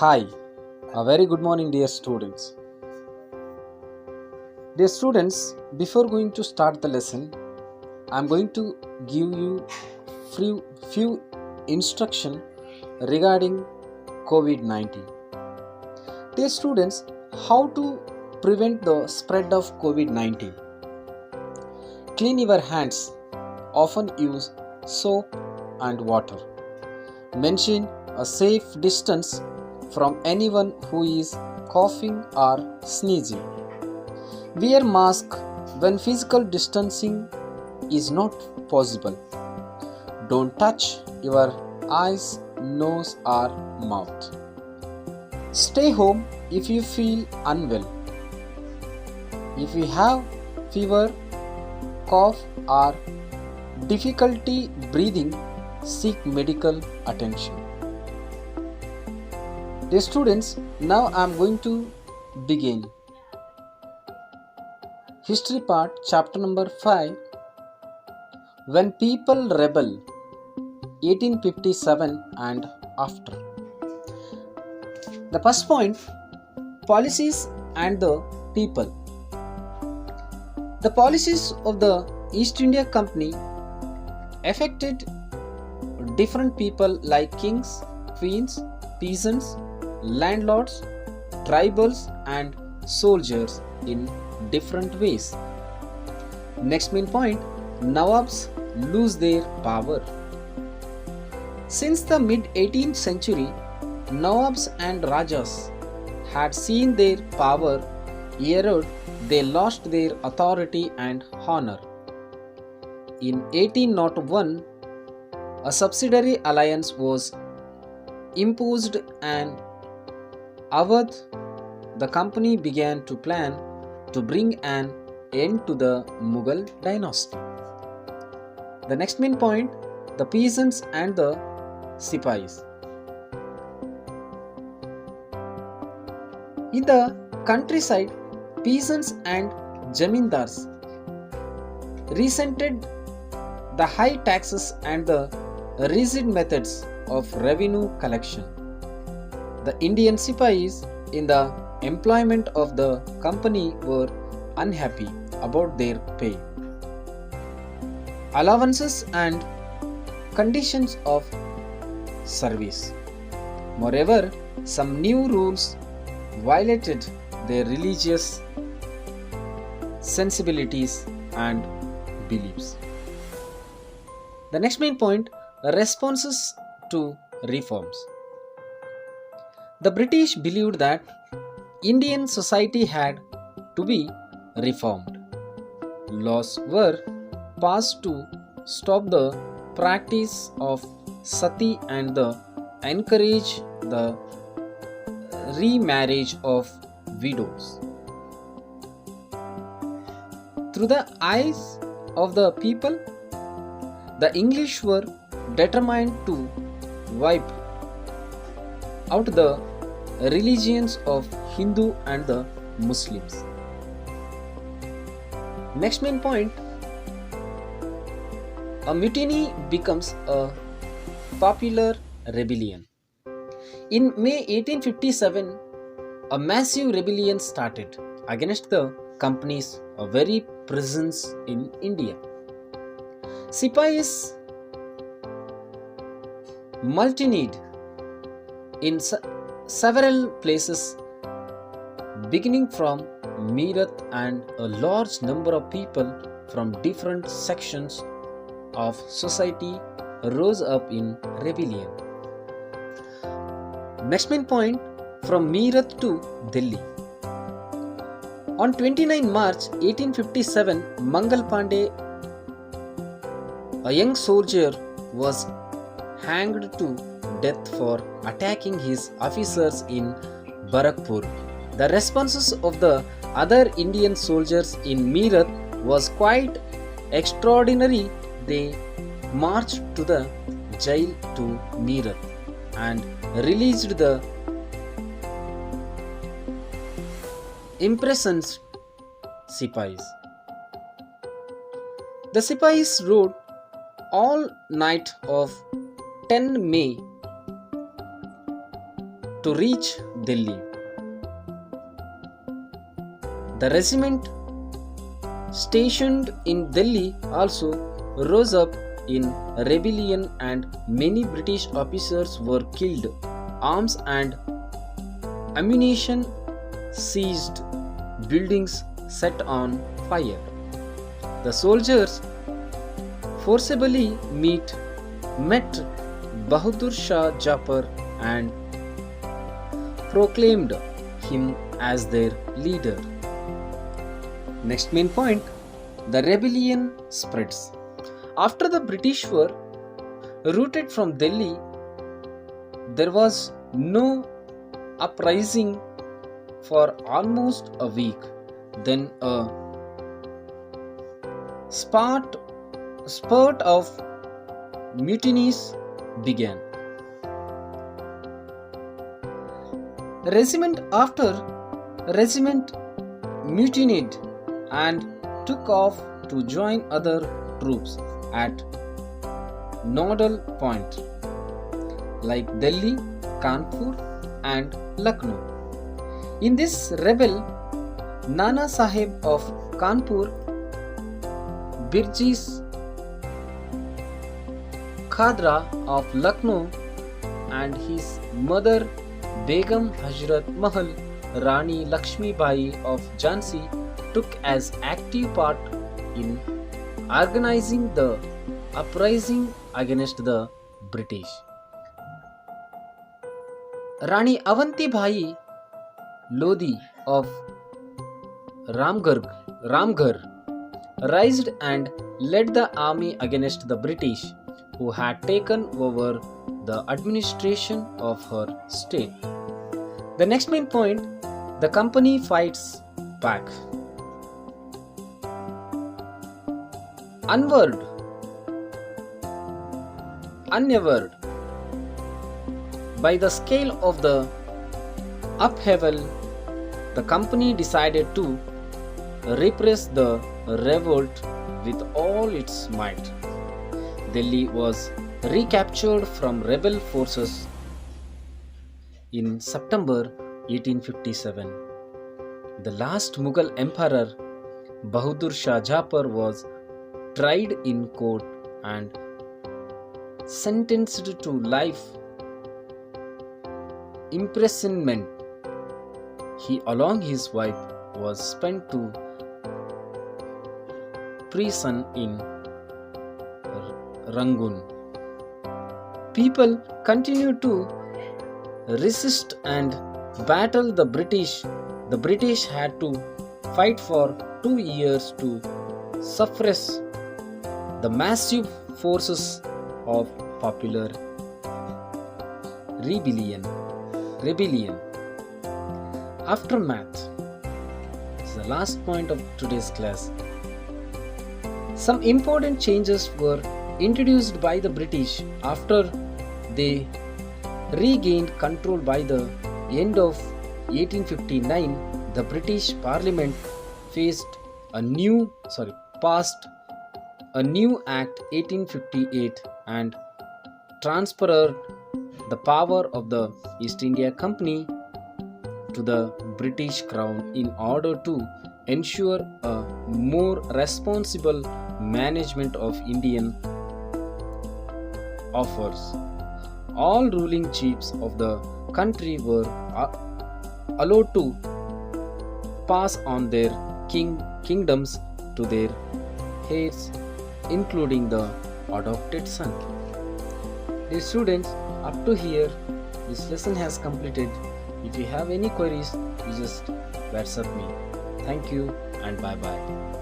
Hi, a very good morning, dear students. Dear students, before going to start the lesson, I am going to give you few instruction regarding COVID-19. Dear students, how to prevent the spread of COVID-19? Clean your hands. Often use soap and water. Maintain a safe distance from anyone who is coughing or sneezing. Wear mask when physical distancing is not possible. Don't touch your eyes, nose or mouth. Stay home if you feel unwell. If you have fever, cough or difficulty breathing, seek medical attention. Dear students, now I am going to begin. History part, chapter number 5. When people rebel, 1857 and after. The first point, policies and the people. The policies of the East India Company affected different people like kings, queens, peasants, landlords, tribals and soldiers in different ways. Next main point, Nawabs lose their power. Since the mid 18th century, Nawabs and Rajas had seen their power erode. They lost their authority and honor. In 1801, a subsidiary alliance was imposed and Awadh, the company began to plan to bring an end to the Mughal dynasty. The next main point, the peasants and the Sipais. In the countryside, peasants and Jamindars resented the high taxes and the rigid methods of revenue collection. The Indian Sipais in the employment of the company were unhappy about their pay, allowances and conditions of service. Moreover, some new rules violated their religious sensibilities and beliefs. The next main point, responses to reforms. The British believed that Indian society had to be reformed. Laws were passed to stop the practice of sati and encourage the remarriage of widows. Through the eyes of the people, the English were determined to wipe out the religions of Hindu and the Muslims. Next main point, a mutiny becomes a popular rebellion. In May 1857, a massive rebellion started against the company's very presence in India. Sipais mutinied in several places, beginning from Meerut, and a large number of people from different sections of society rose up in rebellion. Next main point, from Meerut to Delhi. On 29 March 1857, Mangal Pandey, a young soldier, was hanged to death for attacking his officers in Barakpur. The responses of the other Indian soldiers in Meerut was quite extraordinary. They marched to the jail to Meerut and released the imprisoned Sipais. The Sipais rode all night of 10 May to reach Delhi. The regiment stationed in Delhi also rose up in rebellion and many British officers were killed. Arms and ammunition seized, buildings set on fire. The soldiers forcibly met Bahadur Shah Jafar and proclaimed him as their leader. Next main point, the rebellion spreads. After the British were routed from Delhi, there was no uprising for almost a week. Then a spurt of mutinies began. Regiment after regiment mutinied and took off to join other troops at nodal point like Delhi, Kanpur and Lucknow. In this rebel, Nana Sahib of Kanpur, Birjis Khadra of Lucknow and his mother Begum Hazrat Mahal Rani Lakshmi Bai of Jhansi took as active part in organizing the uprising against the British. Rani Avanti Bhai Lodi of Ramgarh rised and led the army against the British, who had taken over the administration of her state. The next main point, the company fights back. Unnerved by the scale of the upheaval, the company decided to repress the revolt with all its might. Delhi was recaptured from rebel forces in September 1857. The last Mughal emperor Bahadur Shah Jafar was tried in court and sentenced to life imprisonment. He along his wife was sent to prison in Rangoon. People continued to resist and battle the British. The British had to fight for 2 years to suppress the massive forces of popular rebellion. Aftermath is the last point of today's class. Some important changes were introduced by the British after they regained control. By the end of 1859, the British Parliament passed a new Act 1858 and transferred the power of the East India Company to the British Crown in order to ensure a more responsible management of Indian affairs. All ruling chiefs of the country were allowed to pass on their kingdoms to their heirs, including the adopted son. Dear students, up to here, this lesson has completed. If you have any queries, you just WhatsApp me. Thank you and bye bye.